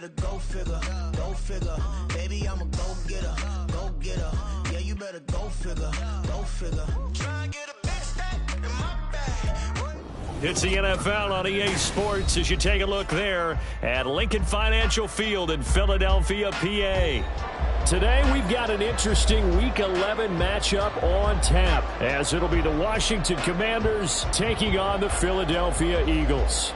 better go figure, go figure. Baby, I'm a go-getter, go-getter. Yeah, you better go figure, go figure. Try and get a big stack in my bag. It's the NFL on EA Sports as you take a look there at Lincoln Financial Field in Philadelphia, PA. Today we've got an interesting Week 11 matchup on tap as it'll be the Washington Commanders taking on the Philadelphia Eagles.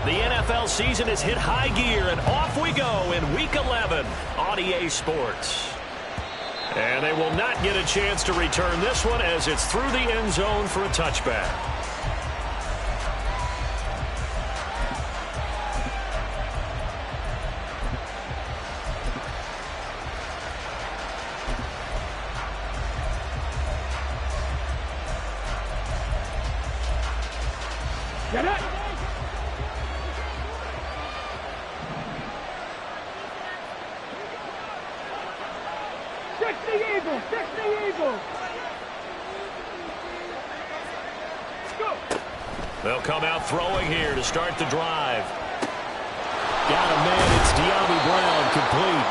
The NFL season has hit high gear, and off we go in Week 11 on EA Sports. And they will not get a chance to return this one as it's through the end zone for a touchback. Get it! Fix the Eagles! Go! They'll come out throwing here to start the drive. Got a man, it's De'Ami Brown, complete.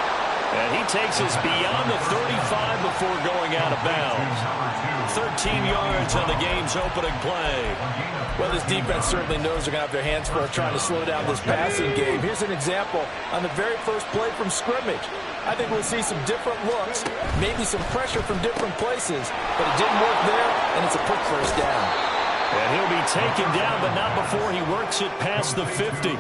And he takes us beyond the 35 before going out of bounds. 13 yards on the game's opening play. Well, this defense certainly knows they're going to have their hands full trying to slow down this passing game. Here's an example on the very first play from scrimmage. I think we'll see some different looks, maybe some pressure from different places, but it didn't work there, and it's a quick first down. And he'll be taken down, but not before he works it past the 50.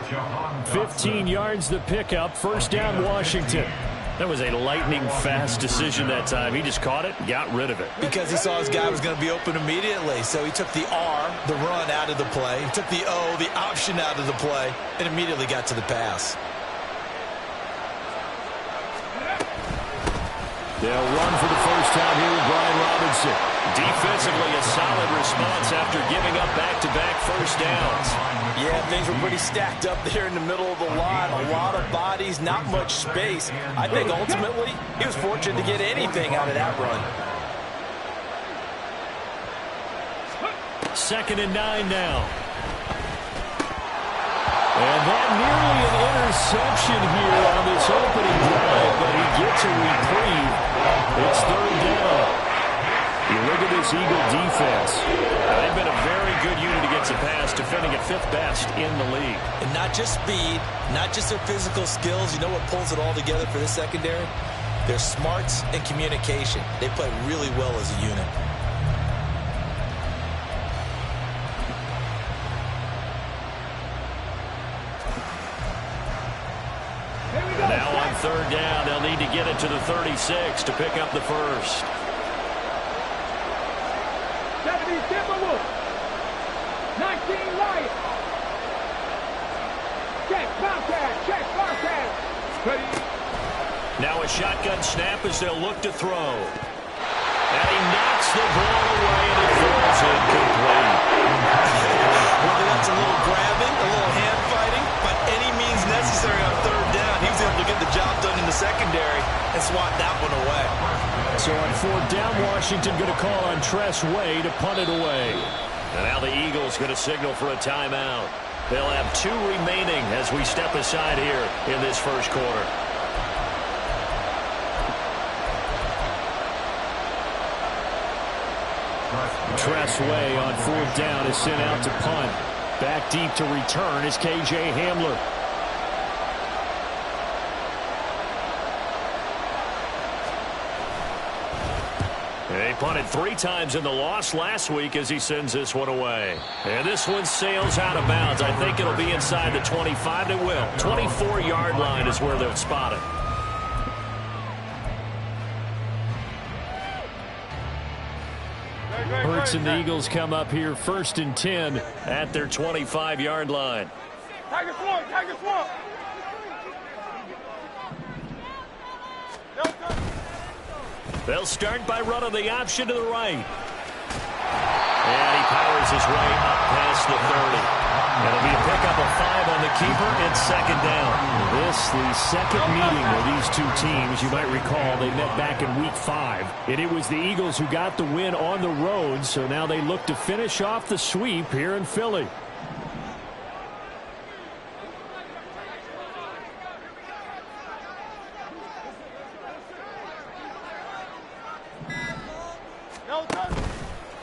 15 yards the pickup, first down Washington. That was a lightning-fast decision that time. He just caught it, got rid of it. Because he saw his guy was going to be open immediately, so he took the R, the run, out of the play. He took the O, the option, out of the play, and immediately got to the pass. They'll run for the first time here with Brian Robinson. Defensively, a solid response after giving up back-to-back first downs. Yeah, things were pretty stacked up there in the middle of the line. A lot of bodies, not much space. I think ultimately he was fortunate to get anything out of that run. 2nd and 9 now. And that nearly an interception here on this opening drive, but he gets a reprieve. It's 3rd down. You look at this Eagle defense. They've been a very good unit against the pass, defending at 5th best in the league. And not just speed, not just their physical skills. You know what pulls it all together for this secondary? Their smarts and communication. They play really well as a unit. Now on 3rd down, they'll need to get it to the 36 to pick up the first. 70 Timberwolves. 19 Lions. Check, Bobcat. Ready. Now a shotgun snap as they'll look to throw. And he knocks the ball away, and it falls incomplete. Whether that's a little grabbing, a little hand fighting, by any means necessary on 3rd down, he was able to get the job done in the secondary and swat that one away. So on 4th down, Washington going to call on Tress Way to punt it away. And now the Eagles going to signal for a timeout. They'll have 2 remaining as we step aside here in this first quarter. Tress Way on 4th down is sent out to punt. Back deep to return is KJ Hamler. They punted 3 times in the loss last week as he sends this one away. And this one sails out of bounds. I think it'll be inside the 25. It will. 24-yard line is where they'll spot it. Hurts and the Eagles come up here 1st and 10 at their 25-yard line. Tiger Swamp. They'll start by running the option to the right. And he powers his way up past the 30. It'll be a pickup of 5 on the keeper. It's second down. This, the second meeting of these two teams. You might recall they met back in Week 5. And it was the Eagles who got the win on the road. So now they look to finish off the sweep here in Philly.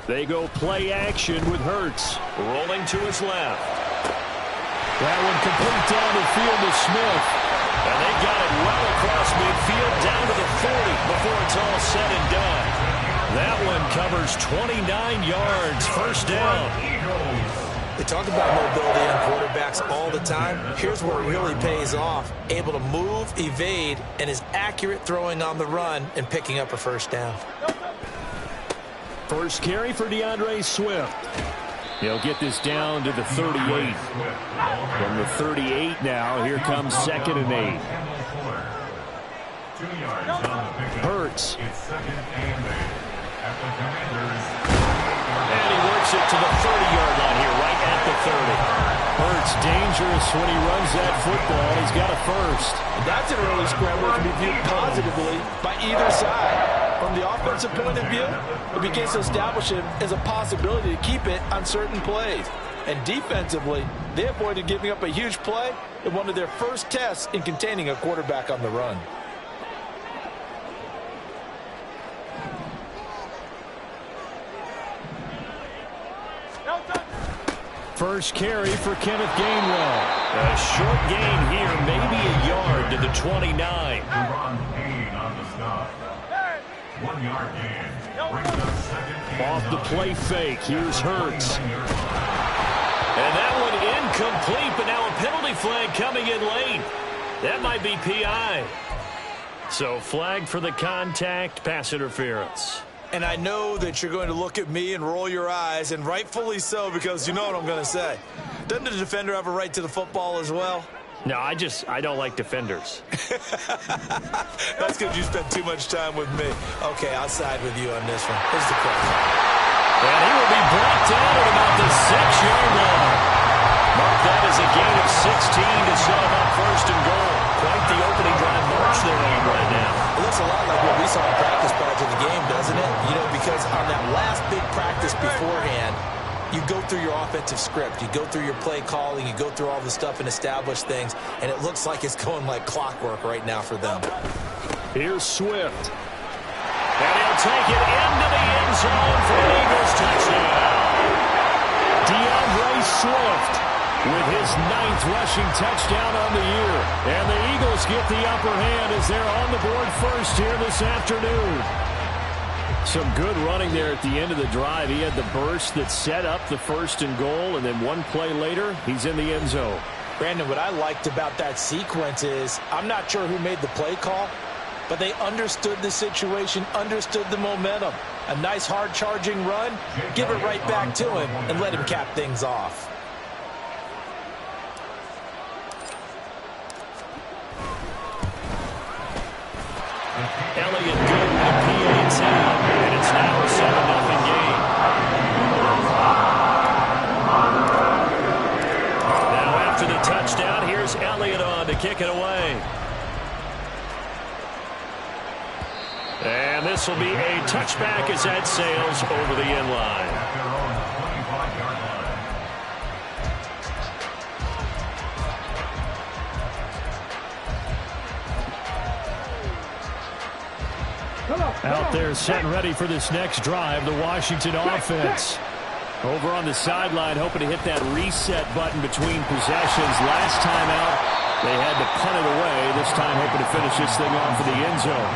They go play action with Hurts. Rolling to his left. That one complete down the field to Smith. And they got it well across midfield down to the 40 before it's all said and done. That one covers 29 yards. First down. They talk about mobility on quarterbacks all the time. Here's where it really pays off. Able to move, evade, and is accurate throwing on the run and picking up a first down. First carry for DeAndre Swift. He'll get this down to the 38. From the 38 now, here comes 2nd and 8. Hurts. And he works it to the 30-yard line here, right at the 30. Hurts dangerous when he runs that football. He's got a first. That's an early scramble that can be viewed positively by either side. From the offensive point of view, it begins to establish him as a possibility to keep it on certain plays. And defensively, they avoided giving up a huge play in one of their first tests in containing a quarterback on the run. First carry for Kenneth Gainwell. A short gain here, maybe a yard to the 29. Off the play fake, here's Hurts. And that one incomplete, but now a penalty flag coming in late. That might be PI. So flag for the contact, pass interference. And I know that you're going to look at me and roll your eyes, and rightfully so, because you know what I'm going to say. Doesn't the defender have a right to the football as well? No, I don't like defenders. That's because you spent too much time with me. Okay, I'll side with you on this one. Here's the question. And he will be brought down at about the 6-yard line. Mark that as a gain of 16 to set him up first and goal. Quite the opening drive march they're on right now. It looks a lot like what we saw in practice prior to the game, doesn't it? You know, because on that last big practice beforehand, you go through your offensive script. You go through your play calling. You go through all the stuff and establish things. And it looks like it's going like clockwork right now for them. Here's Swift. And he'll take it into the end zone for an Eagles touchdown. DeAndre Swift with his 9th rushing touchdown on the year. And the Eagles get the upper hand as they're on the board first here this afternoon. Some good running there at the end of the drive. He had the burst that set up the first and goal, and then one play later, he's in the end zone. Brandon, what I liked about that sequence is I'm not sure who made the play call, but they understood the situation, understood the momentum. A nice hard-charging run, give it right back to him, and let him cap things off. Elliott good with a PAT, and it's now a 7-0 game. Now after the touchdown, here's Elliott on to kick it away. And this will be a touchback as that sails over the end line. Out there set and ready for this next drive, the Washington offense. Over on the sideline, hoping to hit that reset button between possessions. Last time out, they had to punt it away. This time hoping to finish this thing off for the end zone.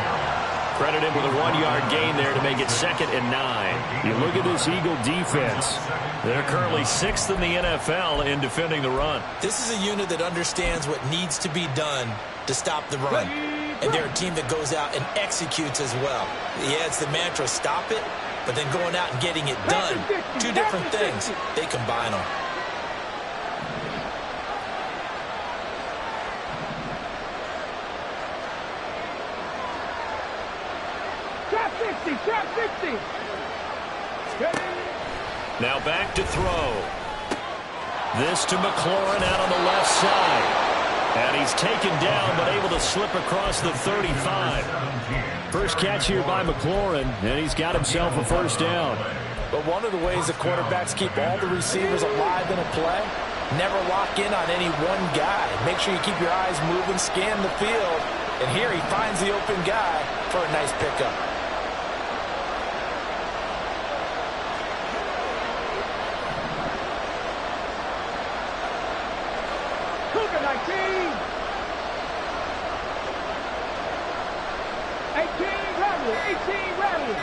Credited with a 1-yard gain there to make it 2nd and 9. You look at this Eagle defense. They're currently 6th in the NFL in defending the run. This is a unit that understands what needs to be done to stop the run. And they're a team that goes out and executes as well. Yeah, it's the mantra, stop it, but then going out and getting it done. Two different things. They combine them. Traffic! 60, trap 60. Steady. Now back to throw. This to McLaurin out on the left side. And he's taken down, but able to slip across the 35. First catch here by McLaurin, and he's got himself a first down. But one of the ways the quarterbacks keep all the receivers alive in a play, never lock in on any one guy. Make sure you keep your eyes moving, scan the field. And here he finds the open guy for a nice pickup. Cougar 19. 18 rattle, 18 rattle.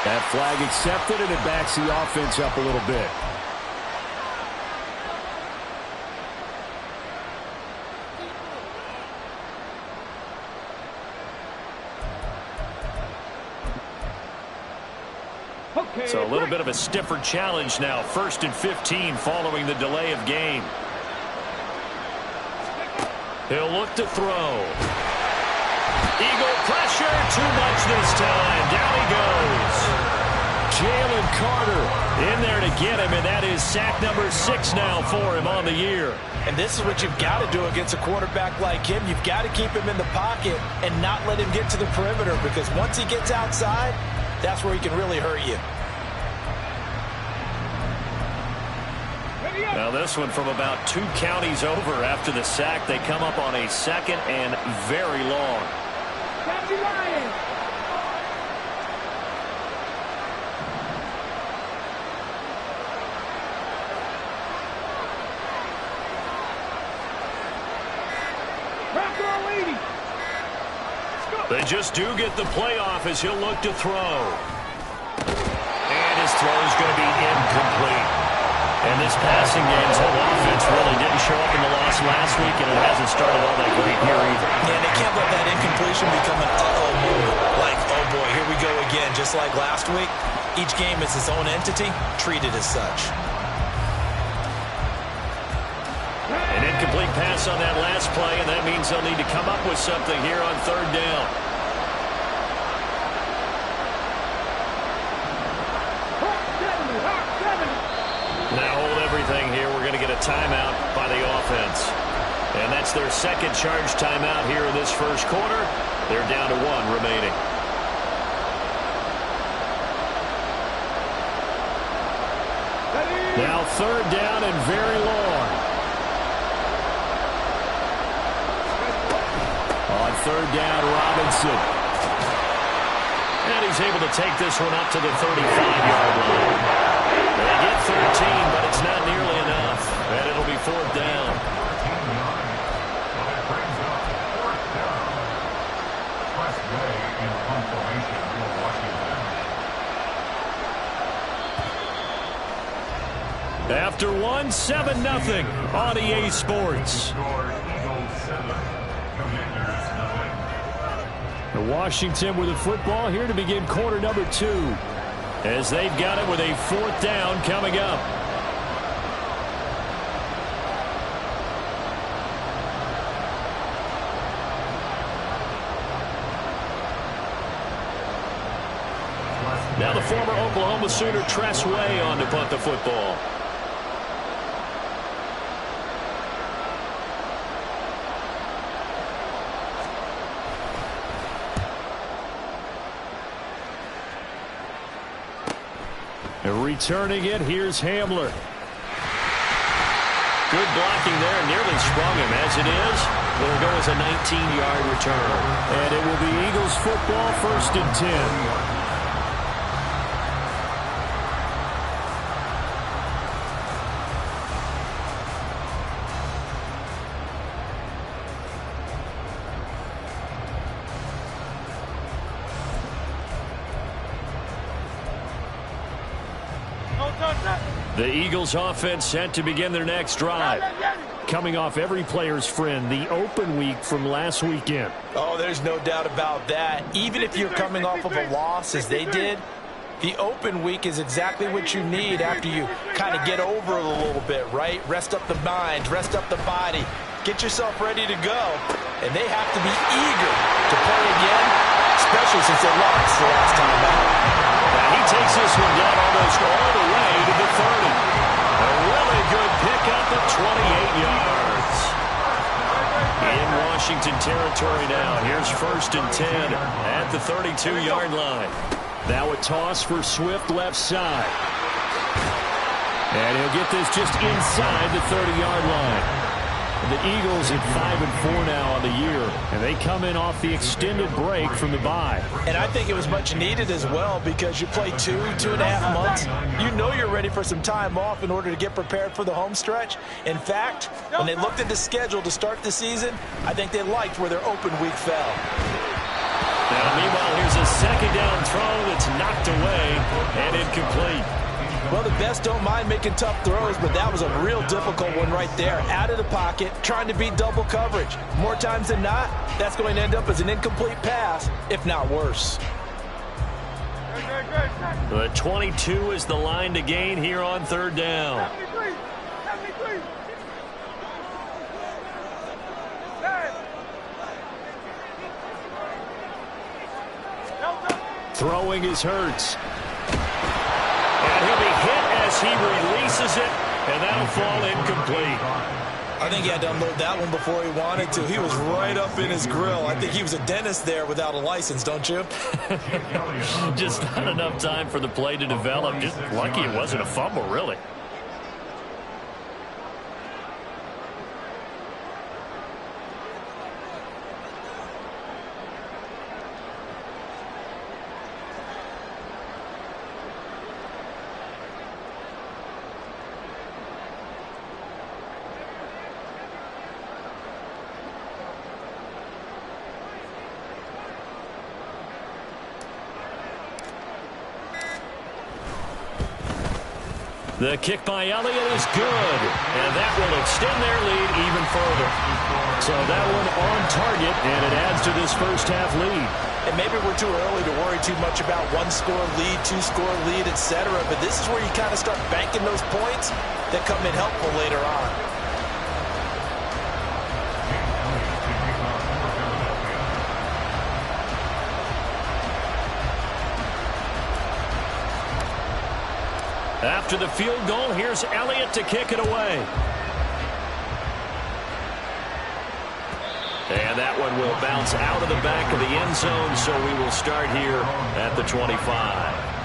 That flag accepted, and it backs the offense up a little bit. Okay, So a little bit of a stiffer challenge now. 1st and 15 following the delay of game. He'll look to throw. Eagle pressure, too much this time. Down he goes. Jalen Carter in there to get him, and that is sack number 6 now for him on the year. And this is what you've got to do against a quarterback like him. You've got to keep him in the pocket and not let him get to the perimeter, because once he gets outside, that's where he can really hurt you. Now this one from about 2 counties over after the sack. They come up on a 2nd and very long. Happy Lions. They just do get the playoff as he'll look to throw. And his throw is going to be incomplete. And this passing game's whole offense really didn't show up in the loss last week, and it hasn't started all that great here either. Yeah, they can't let that incompletion become an uh-oh moment. Like, oh boy, here we go again. Just like last week, each game is its own entity, treated as such. An incomplete pass on that last play, and that means they'll need to come up with something here on 3rd down. Now hold everything here. We're going to get a timeout by the offense. And that's their 2nd charge timeout here in this 1st quarter. They're down to 1 remaining. Now 3rd down and very long. On 3rd down, Robinson. And he's able to take this one up to the 35-yard line. They get 13, but it's not nearly enough. And it'll be 4th down. After 1, 7-0 on EA Sports. Washington with the football here to begin quarter number 2. As they've got it with a 4th down coming up. Now the former Oklahoma Sooner Tress Way on to punt the football. Returning it, here's Hamler. Good blocking there, nearly sprung him. As it is, it'll go as a 19-yard return. And it will be Eagles football, 1st and 10. The Eagles offense set to begin their next drive. Coming off every player's friend, the open week from last weekend. Oh, there's no doubt about that. Even if you're coming off of a loss as they did, the open week is exactly what you need after you kind of get over it a little bit, right? Rest up the mind, rest up the body, get yourself ready to go. And they have to be eager to play again, especially since they lost the last time out. And he takes this one down almost all the way to the 30. A really good pickup of 28 yards. In Washington territory now. Here's 1st and 10 at the 32-yard line. Now a toss for Swift left side. And he'll get this just inside the 30-yard line. The Eagles at 5-4 now on the year, and they come in off the extended break from the bye. And I think it was much needed as well because you play 2.5 months. You know you're ready for some time off in order to get prepared for the home stretch. In fact, when they looked at the schedule to start the season, I think they liked where their open week fell. Now, meanwhile, here's a 2nd down throw that's knocked away and incomplete. Well, the best don't mind making tough throws, but that was a real difficult one right there. Out of the pocket, trying to beat double coverage. More times than not, that's going to end up as an incomplete pass, if not worse. The 22 is the line to gain here on 3rd down. Throwing is Hurts. And he'll be hit as he releases it, and that'll fall incomplete. I think he had to unload that one before he wanted to. He was right up in his grill. I think he was a dentist there without a license, don't you? Just not enough time for the play to develop. Just lucky it wasn't a fumble, really. The kick by Elliott is good, and that will extend their lead even further. So that one on target, and it adds to this first half lead. And maybe we're too early to worry too much about 1-score lead, 2-score lead, etc. But this is where you kind of start banking those points that come in helpful later on. After the field goal, here's Elliott to kick it away. And that one will bounce out of the back of the end zone, so we will start here at the 25.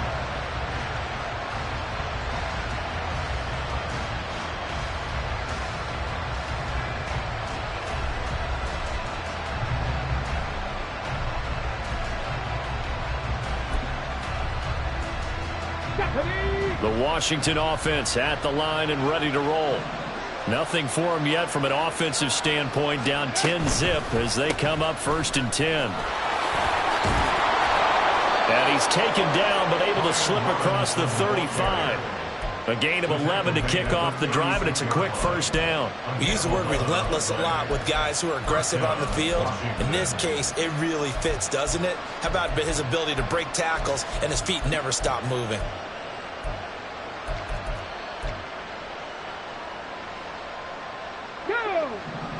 The Washington offense at the line and ready to roll. Nothing for them yet from an offensive standpoint, down 10-zip as they come up 1st and 10. And he's taken down but able to slip across the 35. A gain of 11 to kick off the drive, and it's a quick 1st down. We use the word relentless a lot with guys who are aggressive on the field. In this case, it really fits, doesn't it? How about his ability to break tackles and his feet never stop moving?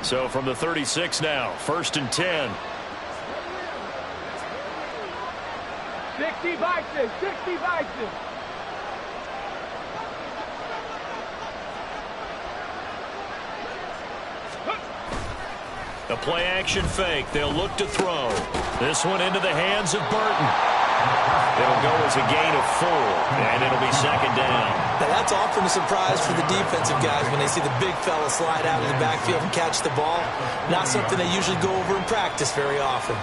So from the 36 now, 1st and 10. 60 Vikings, 60 Vikings. A play action fake. They'll look to throw. This one into the hands of Burton. It'll go as a gain of 4, and it'll be 2nd down. Now that's often a surprise for the defensive guys when they see the big fella slide out of the backfield and catch the ball. Not something they usually go over in practice very often.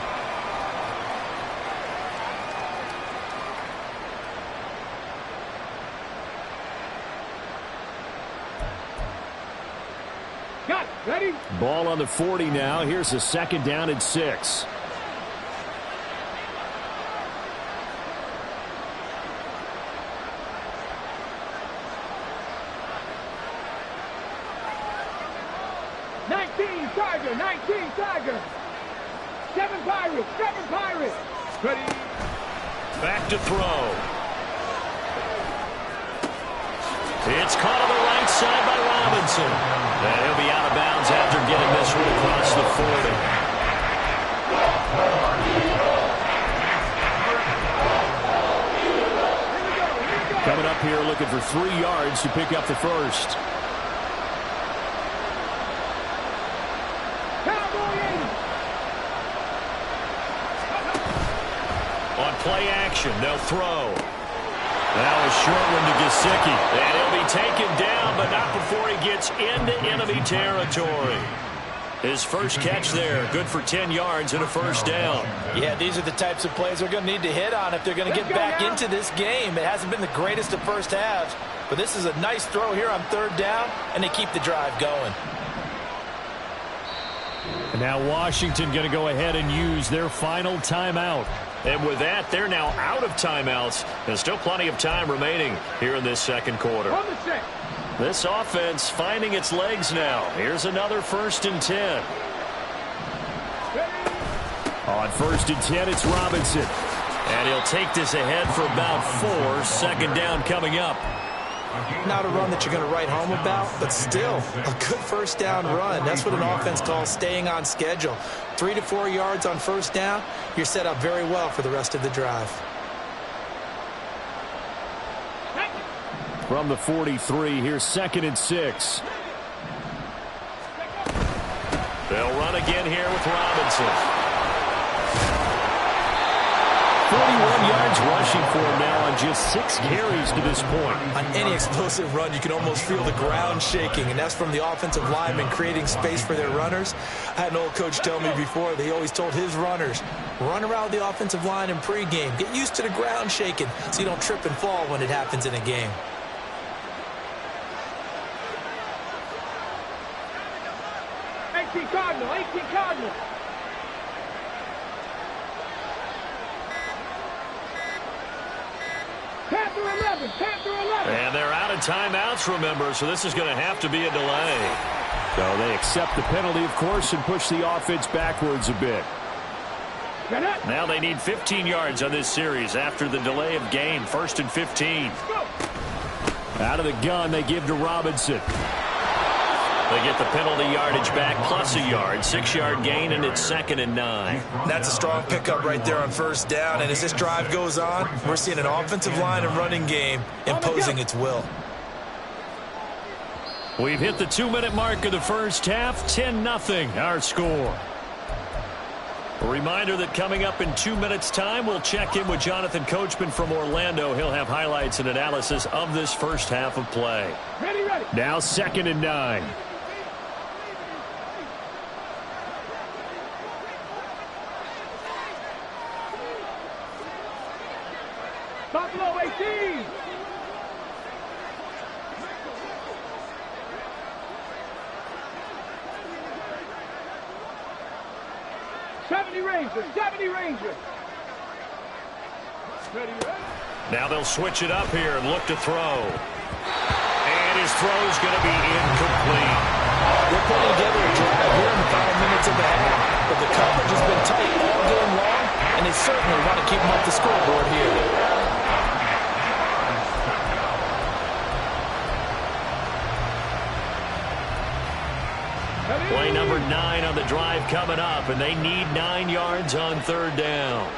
Got it. Ready? Ball on the 40 now. Here's a 2nd down and 6. Tiger, 19 Tiger. 7 Pirates, 7 Pirates. Ready? Back to throw. It's caught on the right inside by Robinson. And he'll be out of bounds after getting this one across the 40. Coming up here looking for 3 yards to pick up the first. On play action, they'll throw. Now a short one to Gesicki. And he'll be taken down, but not before he gets into enemy territory. His first catch there, good for 10 yards and a first down. Yeah, these are the types of plays they're going to need to hit on if they're going to get back into this game. It hasn't been the greatest of first halves, but this is a nice throw here on 3rd down, and they keep the drive going. And now Washington going to go ahead and use their final timeout. And with that, they're now out of timeouts. There's still plenty of time remaining here in this second quarter. This offense finding its legs now. Here's another 1st and 10. On 1st and 10, it's Robinson. And he'll take this ahead for about 4. 2nd down coming up. Not a run that you're going to write home about, but still a good 1st down run. That's what an offense calls staying on schedule. 3 to 4 yards on 1st down, you're set up very well for the rest of the drive. From the 43, here's 2nd and 6. They'll run again here with Robinson. 41 yards rushing for him now on just 6 carries to this point. On any explosive run, you can almost feel the ground shaking, and that's from the offensive linemen creating space for their runners. I had an old coach tell me before, they always told his runners, run around the offensive line in pregame. Get used to the ground shaking so you don't trip and fall when it happens in a game. Cardinal, 18 Cardinal. Panther 11, Panther 11. And they're out of timeouts, remember, so this is going to have to be a delay. So they accept the penalty, of course, and push the offense backwards a bit. Now they need 15 yards on this series after the delay of game. 1st and 15. Out of the gun, they give to Robinson. They get the penalty yardage back plus a yard. 6-yard gain, and it's 2nd and 9. That's a strong pickup right there on 1st down. And as this drive goes on, we're seeing an offensive line and running game imposing its will. We've hit the 2-minute mark of the first half. 10-0 our score. A reminder that coming up in 2 minutes' time, we'll check in with Jonathan Coachman from Orlando. He'll have highlights and analysis of this first half of play. Ready. Now 2nd and 9. Buffalo 18. Rangers. Ready. Now they'll switch it up here and look to throw. And his throw's going to be incomplete. They're putting together a drive here in the final minutes of the half, but the coverage has been tight all game long, and they certainly want to keep them off the scoreboard here. Play number 9 on the drive coming up, and they need 9 yards on 3rd down.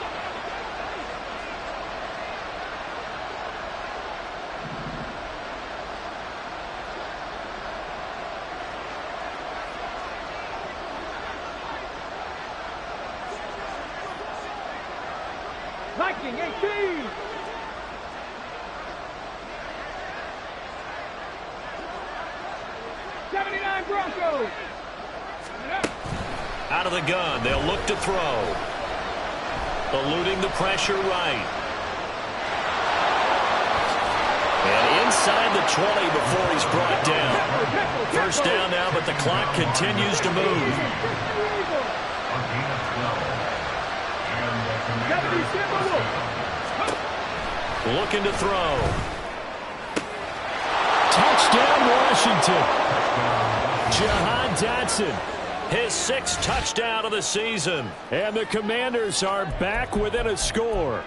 Viking 18. Broncos. Out of the gun, they'll look to throw. Eluding the pressure right. And inside the 20 before he's brought down. First down now, but the clock continues to move. Looking to throw. Touchdown, Washington. Jahan Dotson, his 6th touchdown of the season. And the Commanders are back within a score.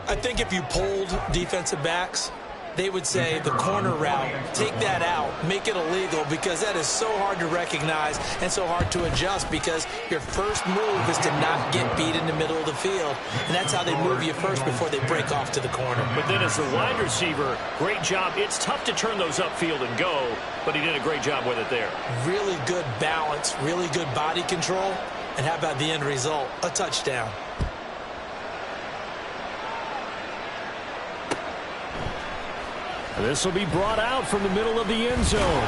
I think if you polled defensive backs, they would say the corner route, take that out, make it illegal, because that is so hard to recognize and so hard to adjust, because your first move is to not get beat in the middle of the field, and that's how they move you first before they break off to the corner. But then as the wide receiver, great job. It's tough to turn those upfield and go, but he did a great job with it there. Really good balance, really good body control, and how about the end result? A touchdown. This will be brought out from the middle of the end zone.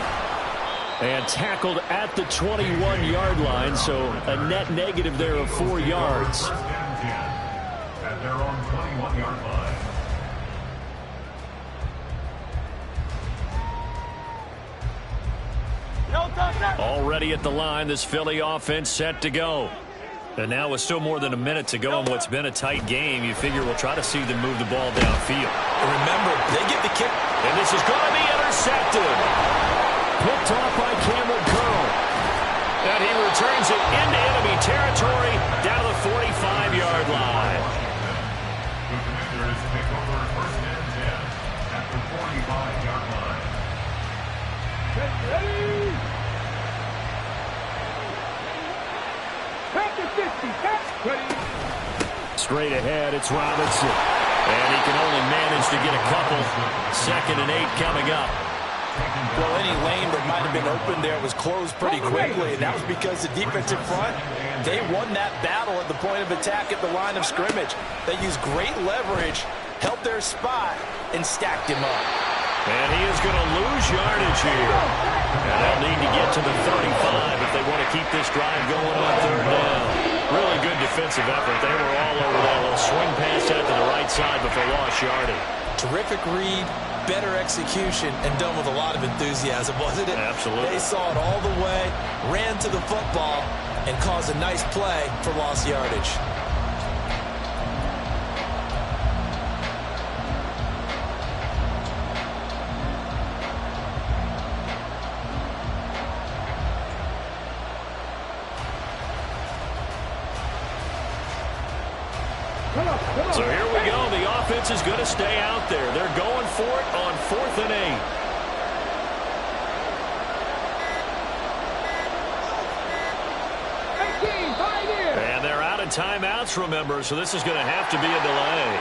And tackled at the 21-yard line, so a net negative there of 4 yards. At their own 21-yard line. Already at the line, this Philly offense set to go. And now with still more than a minute to go in what's been a tight game, you figure we'll try to see them move the ball downfield. And remember, they get the kick. And this is going to be intercepted. Picked off by Cameron Curl. And he returns it into enemy territory down to the 45-yard line. The Commanders take over first and 10 at the 45-yard line. Ready? Straight ahead, it's Robinson. And he can only manage to get a couple. 2nd and 8 coming up. Well, any lane that might have been open there was closed pretty quickly, and that was because the defensive front, they won that battle at the point of attack at the line of scrimmage. They used great leverage, helped their spot, and stacked him up. And he is going to lose yardage here. And they'll need to get to the 35 if they want to keep this drive going on 3rd down. Really good defensive effort. They were all over that little swing pass out to the right side before lost yardage. Terrific read, better execution, and done with a lot of enthusiasm, wasn't it? Absolutely. They saw it all the way, ran to the football, and caused a nice play for lost yardage. So here we go. The offense is going to stay out there. They're going for it on 4th and 8. And they're out of timeouts, remember, so this is going to have to be a delay.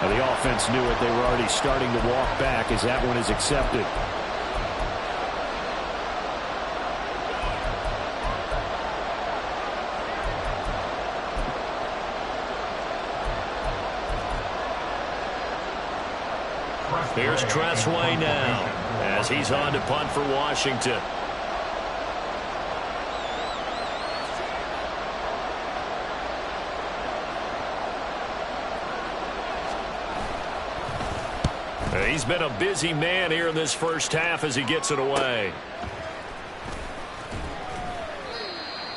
Now, the offense knew it. They were already starting to walk back as that one is accepted. Here's Tressway now as he's on to punt for Washington. He's been a busy man here in this first half as he gets it away.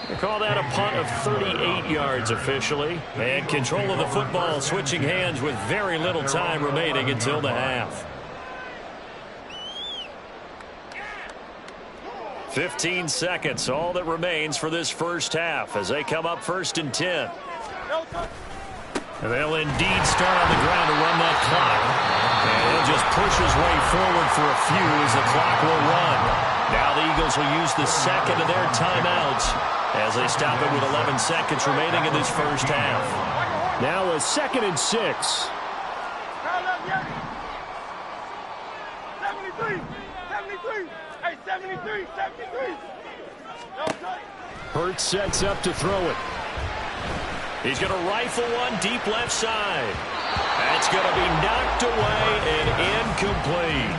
They call that a punt of 38 yards officially. And control of the football switching hands with very little time remaining until the half. 15 seconds, all that remains for this first half as they come up 1st and 10. And they'll indeed start on the ground to run that clock. And he'll just push his way forward for a few as the clock will run. Now the Eagles will use the second of their timeouts as they stop it with 11 seconds remaining in this first half. Now a 2nd and 6. 73, 73, hey, 73, 73. Hurts sets up to throw it. He's going to rifle one deep left side. That's going to be knocked away and incomplete.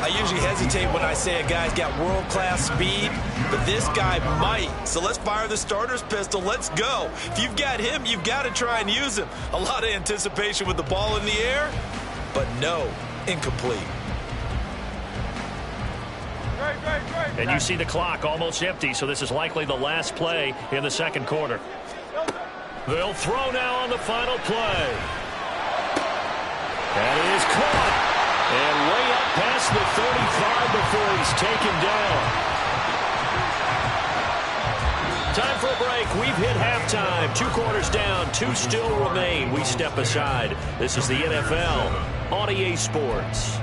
I usually hesitate when I say a guy's got world-class speed, but this guy might. So let's fire the starter's pistol. Let's go. If you've got him, you've got to try and use him. A lot of anticipation with the ball in the air, but no, incomplete. And you see the clock almost empty, so this is likely the last play in the second quarter. They'll throw now on the final play. And it is caught. And way up past the 35 before he's taken down. Time for a break. We've hit halftime. 2 quarters down. 2 still remain. We step aside. This is the NFL on EA Sports.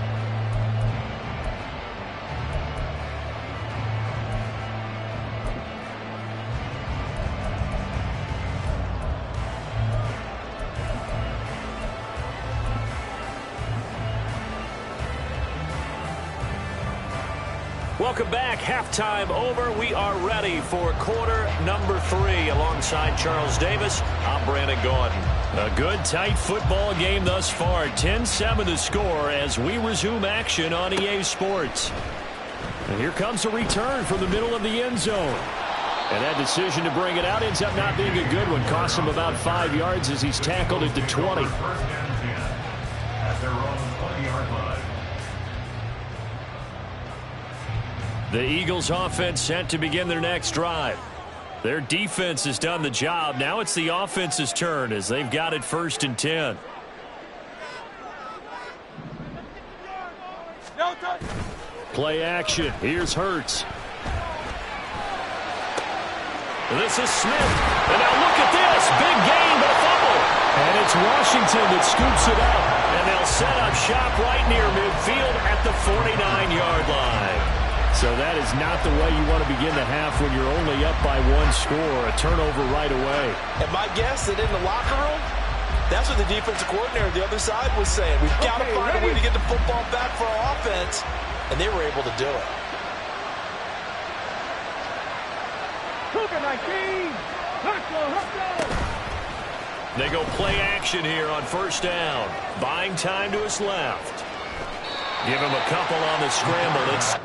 Welcome back. Halftime over. We are ready for quarter number 3. Alongside Charles Davis, I'm Brandon Gaudin. A good, tight football game thus far. 10-7 to score as we resume action on EA Sports. And here comes a return from the middle of the end zone. And that decision to bring it out ends up not being a good one. Costs him about 5 yards as he's tackled at the 20. First and 10 at their own 20-yard line. The Eagles offense set to begin their next drive. Their defense has done the job. Now it's the offense's turn as they've got it 1st and 10. Play action. Here's Hurts. This is Smith. And now look at this. Big gain, but a fumble. And it's Washington that scoops it up. And they'll set up shop right near midfield at the 49-yard line. So that is not the way you want to begin the half when you're only up by 1 score. A turnover right away. And my guess that in the locker room, that's what the defensive coordinator on the other side was saying. We've got to find a way to get the football back for our offense. And they were able to do it. Cougar 19. They go play action here on 1st down. Buying time to his left. Give him a couple on the scramble. It's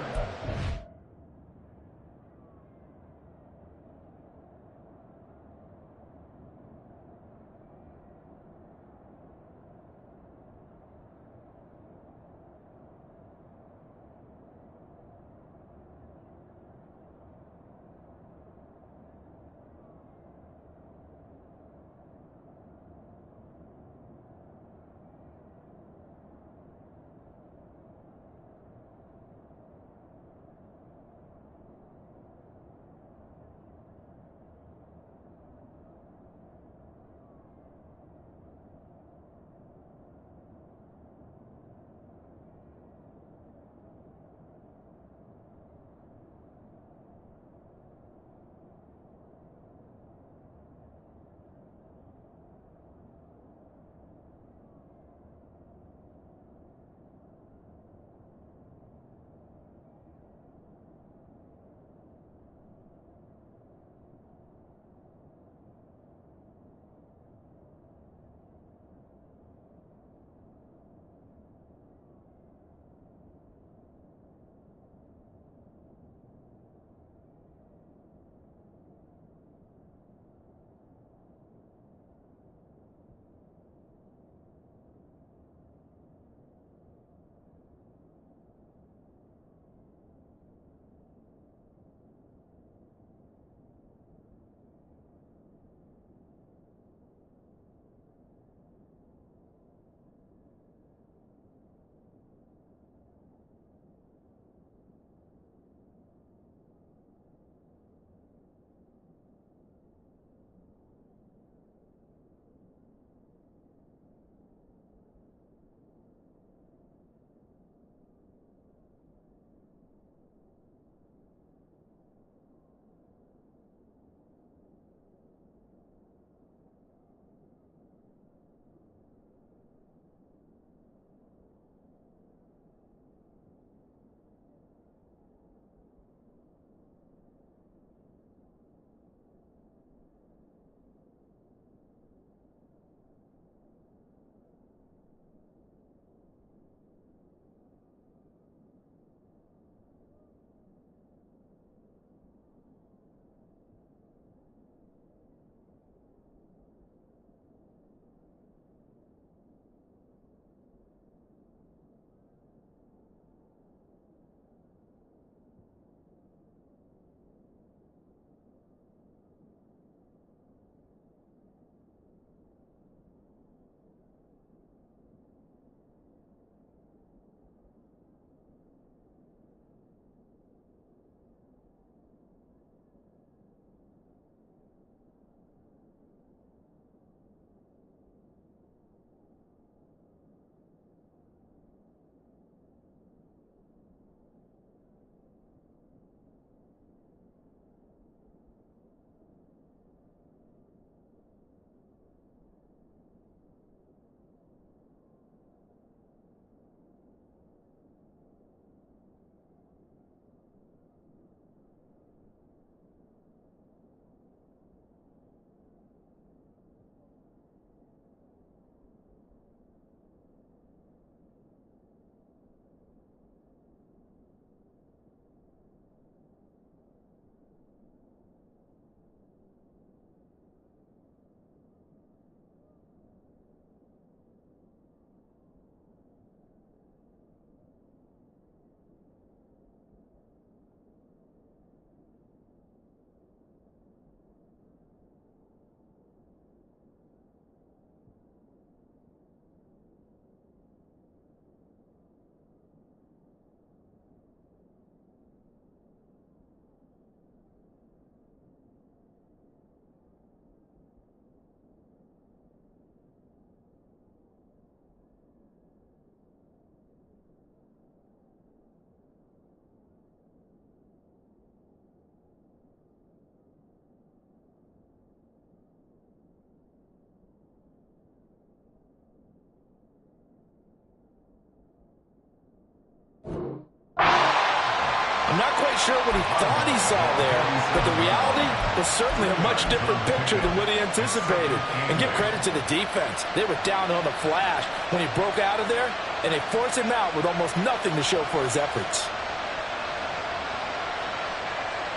I'm not quite sure what he thought he saw there, but the reality was certainly a much different picture than what he anticipated. And give credit to the defense. They were down on the flash when he broke out of there, and they forced him out with almost nothing to show for his efforts.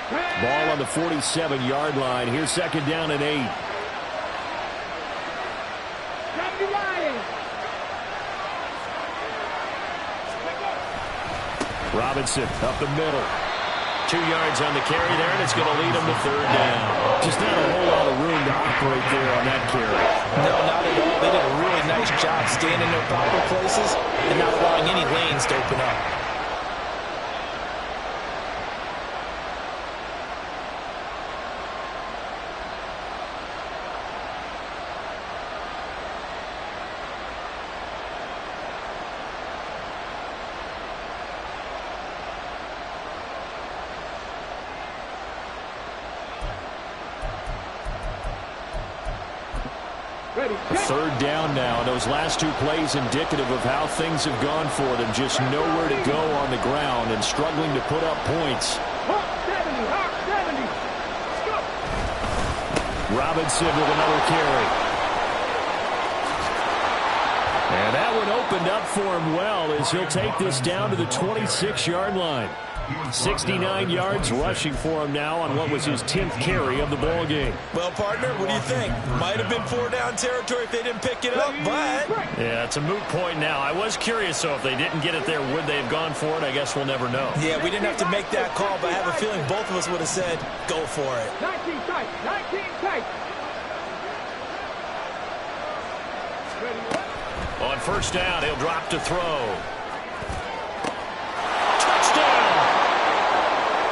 Ball on the 47-yard line. Here's second down and 8. Robinson up the middle. 2 yards on the carry there, and it's going to lead him to third down. Just not a whole lot of room to operate there on that carry. No, not at all. They did a really nice job staying in their proper places and not allowing any lanes to open up. Third down now. Those last 2 plays indicative of how things have gone for them. Just nowhere to go on the ground and struggling to put up points. Robinson with another carry. And that one opened up for him well as he'll take this down to the 26-yard line. 69 yards rushing for him now on what was his 10th carry of the ball game. Well, partner, what do you think? Might have been 4-down territory if they didn't pick it up, but... Yeah, it's a moot point now. I was curious, so if they didn't get it there, would they have gone for it? I guess we'll never know. Yeah, we didn't have to make that call, but I have a feeling both of us would have said, go for it. 19 tight, 19 tight. On first down, he'll drop to throw. Touchdown!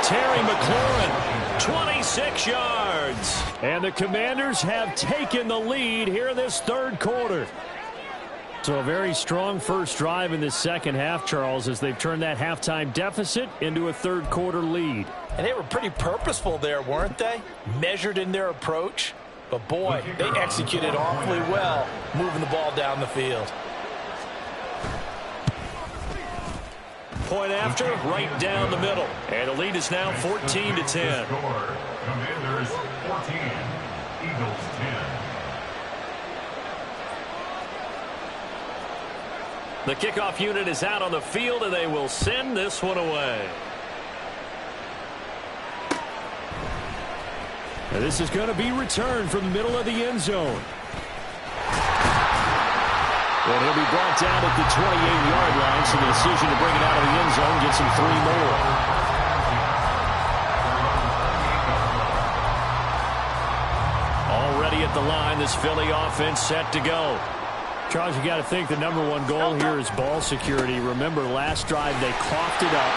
Terry McLaurin, 26 yards. And the Commanders have taken the lead here in this third quarter. So a very strong first drive in this second half, Charles, as they've turned that halftime deficit into a third quarter lead. And they were pretty purposeful there, weren't they? Measured in their approach. But boy, they executed awfully well, moving the ball down the field. Point after, right down the middle. And the lead is now 14-10. Commanders 14, Eagles 10. The kickoff unit is out on the field, and they will send this one away. And this is going to be returned from the middle of the end zone. And he'll be brought down at the 28-yard line, so the decision to bring it out of the end zone gets him 3 more. Already at the line, this Philly offense set to go. Charles, you got to think the #1 goal here is ball security. Remember, last drive they coughed it up,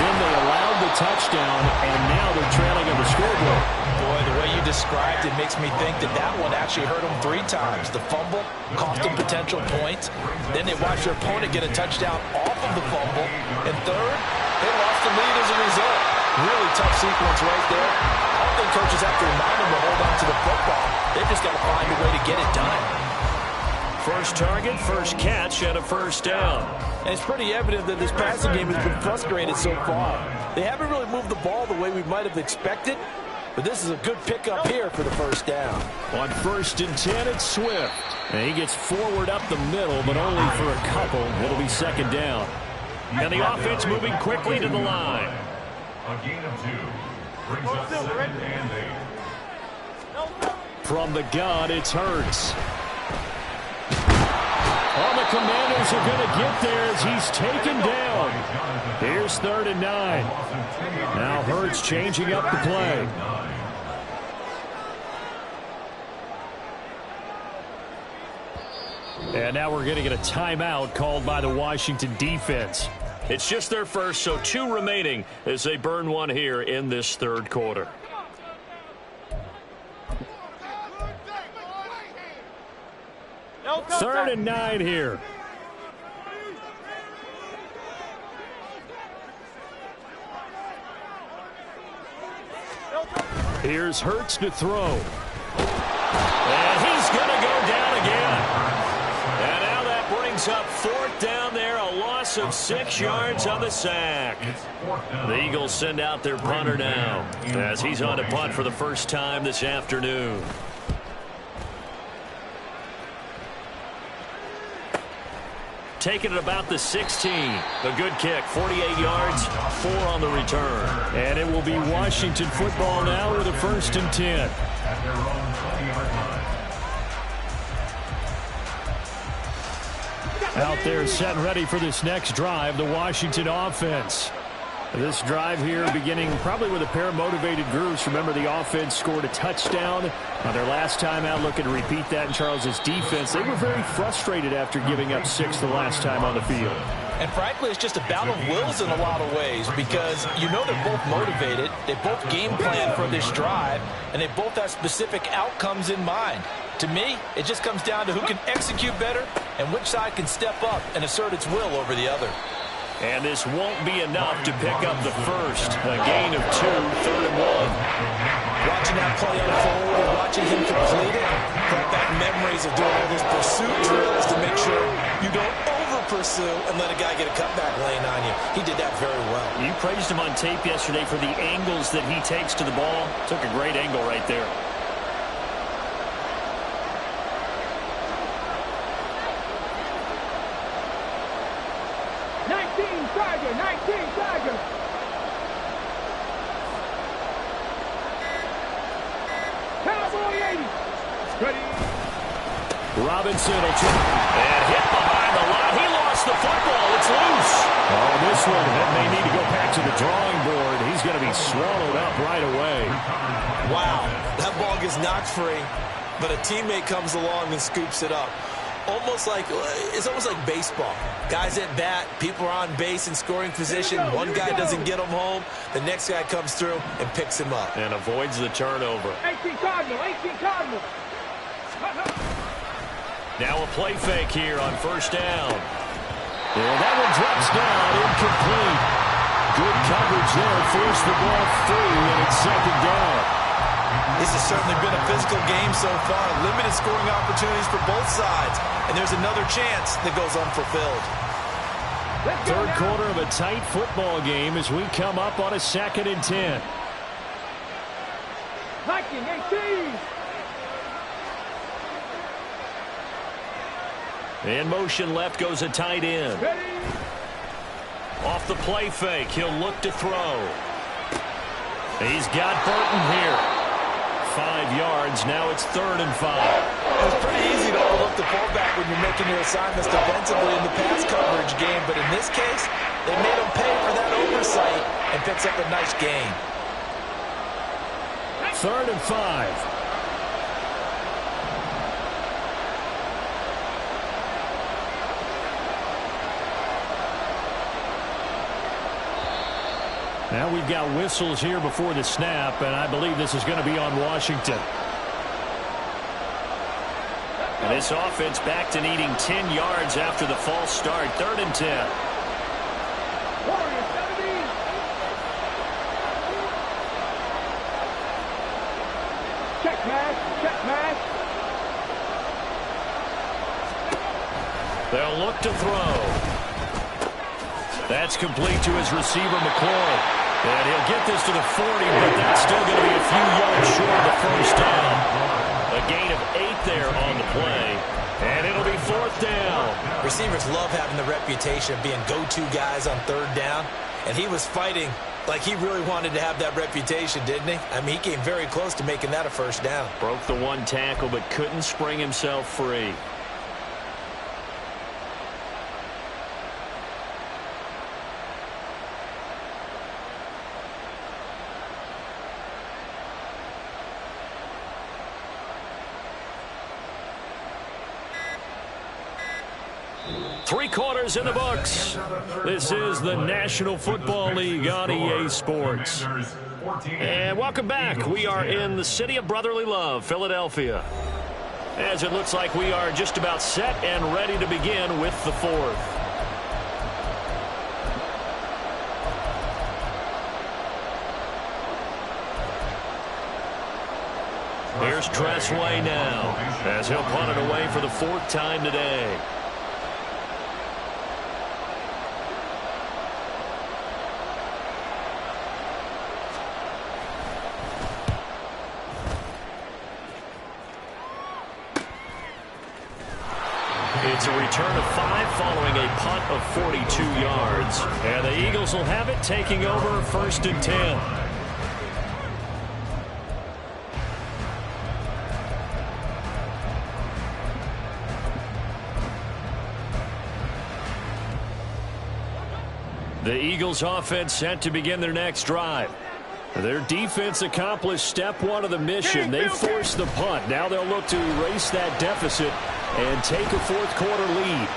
then they allowed the touchdown, and now they're trailing on the scoreboard. Boy, the way you described it makes me think that that one actually hurt them 3 times. The fumble cost them potential points. Then they watched their opponent get a touchdown off of the fumble. And third, they lost the lead as a result. Really tough sequence right there. I don't think coaches have to remind them to hold on to the football. They've just got to find a way to get it done. First target, first catch, and a first down. And it's pretty evident that this passing game has been frustrated so far. They haven't really moved the ball the way we might have expected, but this is a good pickup here for the first down. On 1st and 10, it's Swift. And he gets forward up the middle, but only for a couple. It'll be second down. And the offense moving quickly to the line. A gain of 2 brings up 2nd and 8. From the gun, it's Hurts. All the Commanders are going to get there as he's taken down. Here's 3rd and 9. Now Hurts changing up the play. And now we're going to get a timeout called by the Washington defense. It's just their first, so 2 remaining as they burn one here in this third quarter. Third and 9 here. Here's Hurts to throw. And he's going to go down again. And now that brings up 4th down there, a loss loss of 6 yards on the sack. The Eagles send out their punter now as he's on to punt for the first time this afternoon. Taking it about the 16. A good kick, 48 yards, 4 on the return. And it will be Washington football now with a 1st and 10. At their own 20-yard line. Out there set and ready for this next drive, the Washington offense. This drive here beginning probably with a pair of motivated groups. Remember, the offense scored a touchdown on their last time out. Looking to repeat that in Charles's defense. They were very frustrated after giving up 6 the last time on the field. And frankly, it's just a battle of wills in a lot of ways because you know they're both motivated. They both game plan for this drive, and they both have specific outcomes in mind. To me, it just comes down to who can execute better and which side can step up and assert its will over the other. And this won't be enough to pick up the first. A gain of 2, 3rd and 1. Watching that play unfold and watching him complete it brought back memories of doing all those pursuit drills to make sure you don't over-pursue and let a guy get a cutback lane on you. He did that very well. You praised him on tape yesterday for the angles that he takes to the ball. Took a great angle right there. Robinson will try and hit behind the line. He lost the football. It's loose. Oh, this one may need to go back to the drawing board. He's going to be swallowed up right away. Wow, that ball gets knocked free, but a teammate comes along and scoops it up. It's almost like baseball. Guys at bat, people are on base in scoring position. One guy doesn't get him home. The next guy comes through and picks him up. And avoids the turnover. 18 Cardinal, 18 Cardinal. Now a play fake here on 1st down. And that one drops down, incomplete. Good coverage there, forced the ball free, and it's 2nd down. This has certainly been a physical game so far. Limited scoring opportunities for both sides. And there's another chance that goes unfulfilled. 3rd quarter of a tight football game as we come up on a 2nd and 10. Viking 18. In motion left goes a tight end. Off the play fake, he'll look to throw. He's got Burton here. 5 yards, now it's 3rd and 5. It's pretty easy to overlook the fullback when you're making your assignments defensively in the pass coverage game, but in this case, they made him pay for that oversight and picks up a nice gain. 3rd and 5. Now we've got whistles here before the snap, and I believe this is going to be on Washington. And this offense back to needing 10 yards after the false start. 3rd and 10. Warriors 17. Check pass, check pass. They'll look to throw. That's complete to his receiver, McLaurin. And he'll get this to the 40, but that's still going to be a few yards short of the 1st down. A gain of 8 there on the play. And it'll be 4th down. Receivers love having the reputation of being go-to guys on 3rd down. And he was fighting like he really wanted to have that reputation, didn't he? I mean, he came very close to making that a 1st down. Broke the 1 tackle, but couldn't spring himself free. Three quarters in the books. This is the National Football League on EA Sports. And welcome back. We are in the city of brotherly love, Philadelphia. As it looks like we are just about set and ready to begin with the 4th. Here's Tressway now, as he'll punt it away for the 4th time today. It's a return of 5 following a punt of 42 yards. And the Eagles will have it, taking over 1st and 10. The Eagles offense set to begin their next drive. Their defense accomplished step 1 of the mission. They forced the punt. Now they'll look to erase that deficit and take a 4th quarter lead.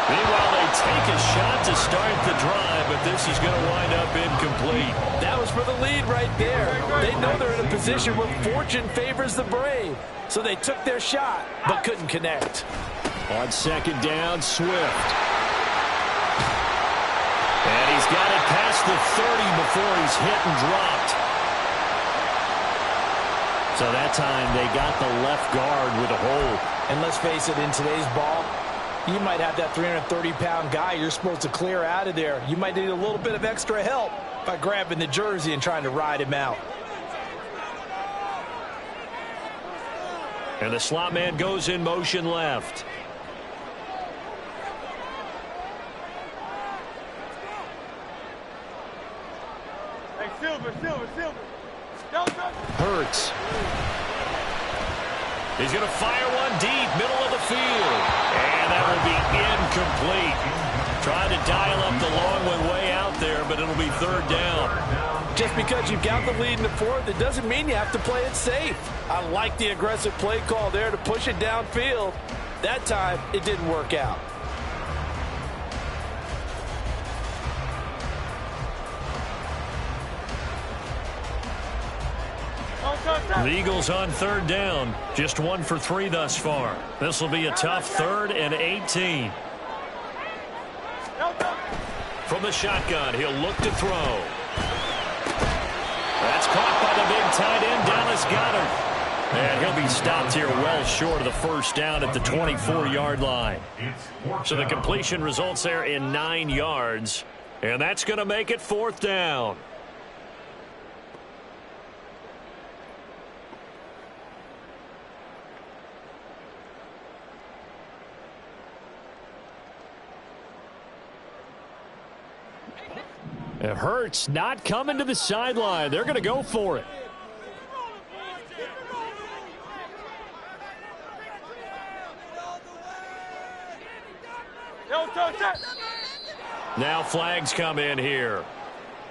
Meanwhile, they take a shot to start the drive, but this is going to wind up incomplete. That was for the lead right there. They know they're in a position where fortune favors the brave. So they took their shot, but couldn't connect. On 2nd down, Swift. And he's got it past the 30 before he's hit and dropped. So that time they got the left guard with a hold. And let's face it, in today's ball, you might have that 330-pound guy you're supposed to clear out of there. You might need a little bit of extra help by grabbing the jersey and trying to ride him out. And the slot man goes in motion left. Silver. Hurts. He's going to fire one deep, middle of the field. And that will be incomplete. Trying to dial up the long one way out there, but it'll be 3rd down. Just because you've got the lead in the 4th, it doesn't mean you have to play it safe. I like the aggressive play call there to push it downfield. That time, it didn't work out. The Eagles on 3rd down. Just 1 for 3 thus far. This will be a tough 3rd and 18. From the shotgun, he'll look to throw. That's caught by the big tight end, Dallas Goedert. And he'll be stopped here well short of the 1st down at the 24-yard line. So the completion results there in 9 yards. And that's going to make it 4th down. It hurts not coming to the sideline. They're going to go for it. Now flags come in here.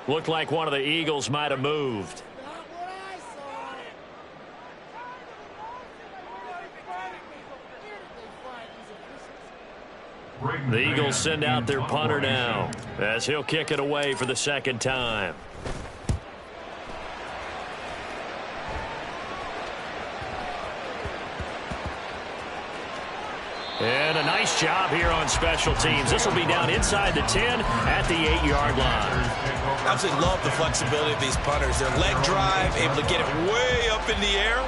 Looked like one of the Eagles might have moved. The Eagles send out their punter now as he'll kick it away for the 2nd time. And a nice job here on special teams. This will be down inside the 10 at the 8-yard line. Absolutely love the flexibility of these punters. Their leg drive, able to get it way up in the air,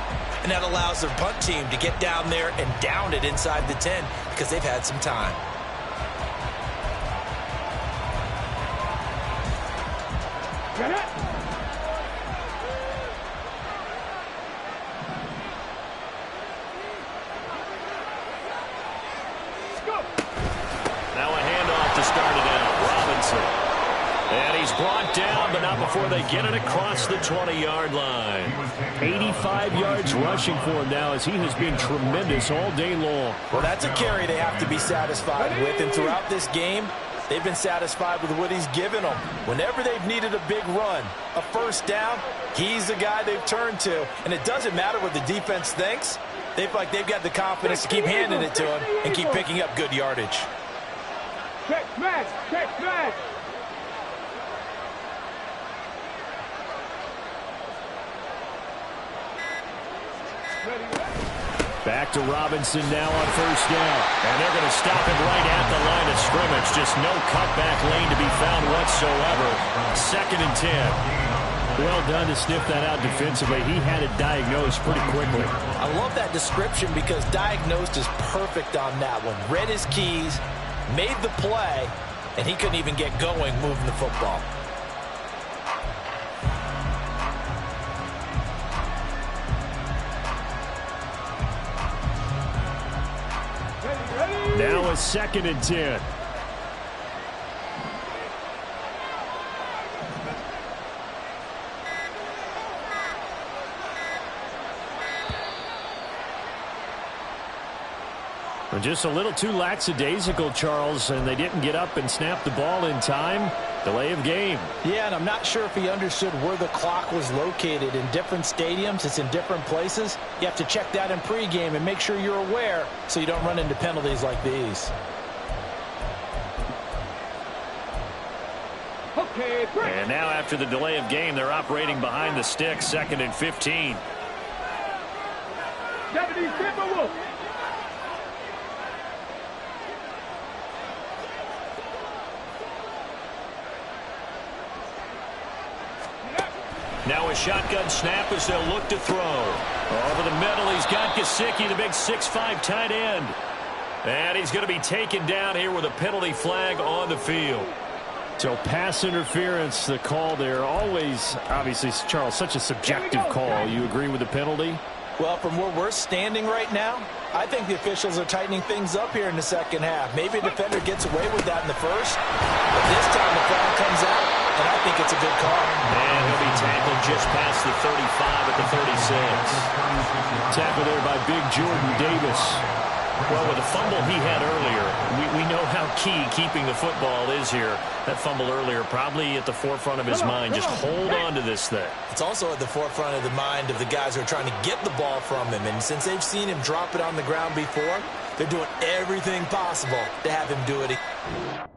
and that allows their punt team to get down there and down it inside the 10 because they've had some time. Now a handoff to start it out. Robinson. And he's brought down, but not before they get it across the 20-yard line. 85 yards rushing for him now as he has been tremendous all day long. Well, that's a carry they have to be satisfied with, and throughout this game, they've been satisfied with what he's given them. Whenever they've needed a big run, a 1st down, he's the guy they've turned to. And it doesn't matter what the defense thinks. They've got the confidence to keep handing it to him and keep picking up good yardage. Check smash. Back to Robinson now on 1st down. And they're going to stop him right at the line of scrimmage. Just no cutback lane to be found whatsoever. 2nd and 10. Well done to sniff that out defensively. He had it diagnosed pretty quickly. I love that description because diagnosed is perfect on that one. Read his keys, made the play, and he couldn't even get going moving the football. Ready? a 2nd and 10. Just a little too lackadaisical, Charles, and they didn't get up and snap the ball in time. Delay of game. Yeah, and I'm not sure if he understood where the clock was located. In different stadiums, it's in different places. You have to check that in pregame and make sure you're aware so you don't run into penalties like these. Okay, break. And now after the delay of game, they're operating behind the sticks, 2nd and 15. 70 Timberwolves. Now a shotgun snap as they'll look to throw. Over the middle, he's got Gesicki, the big 6'5" tight end. And he's going to be taken down here with a penalty flag on the field. So pass interference, the call there. Always, obviously, Charles, such a subjective call. You agree with the penalty? Well, from where we're standing right now, I think the officials are tightening things up here in the second half. Maybe a defender gets away with that in the first, but this time the flag comes out, and I think it's a good call. And he'll be tackled just past the 35 at the 36. Tackle there by big Jordan Davis. Well, with the fumble he had earlier, we know how key keeping the football is here. That fumble earlier probably at the forefront of his mind. Just hold on to this thing. It's also at the forefront of the mind of the guys who are trying to get the ball from him. And since they've seen him drop it on the ground before, they're doing everything possible to have him do it again.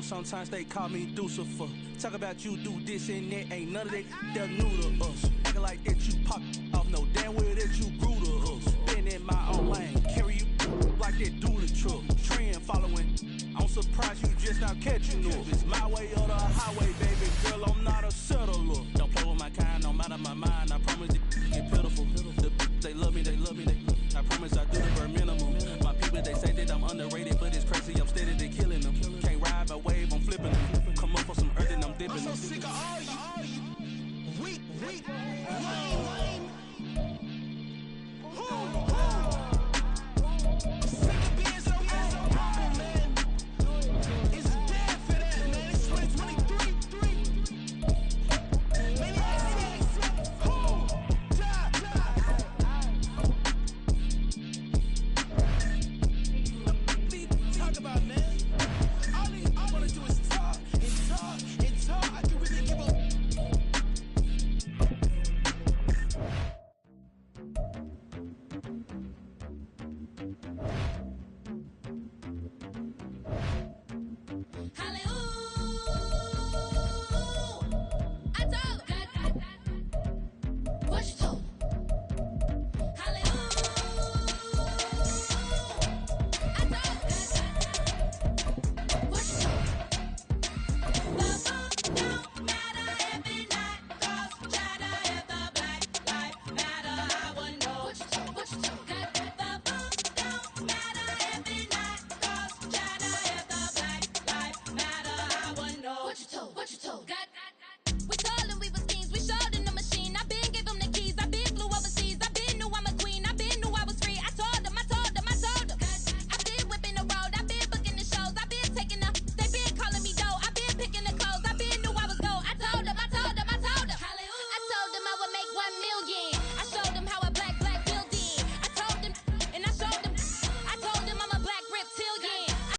Sometimes they call me Lucifer. Talk about you do this and that. Ain't none of that they're new to us. Acting like that you pop off. No damn well that you grew to us. Been in my own lane. Carry you like that do the truck. Trend following. I'm surprised you just not catching up. It's my way or the highway, baby girl. I'm not a settler. Don't play with my kind. No matter my mind. I promise it get pitiful. They love me. They love me. I promise I do the bare minimum. My people, they say that I'm underrated, but it's crazy. I'm steady. They killing them. Can't ride my wave. I'm flipping them. Come up for some earth and I'm dipping them. I'm so sick of all you. Weak, lame. Sick of being so humble, man. It's dead for that, man. It's 2023. Maniacs. Talk about, man. All I want to do is talk. I can really give a... What you told?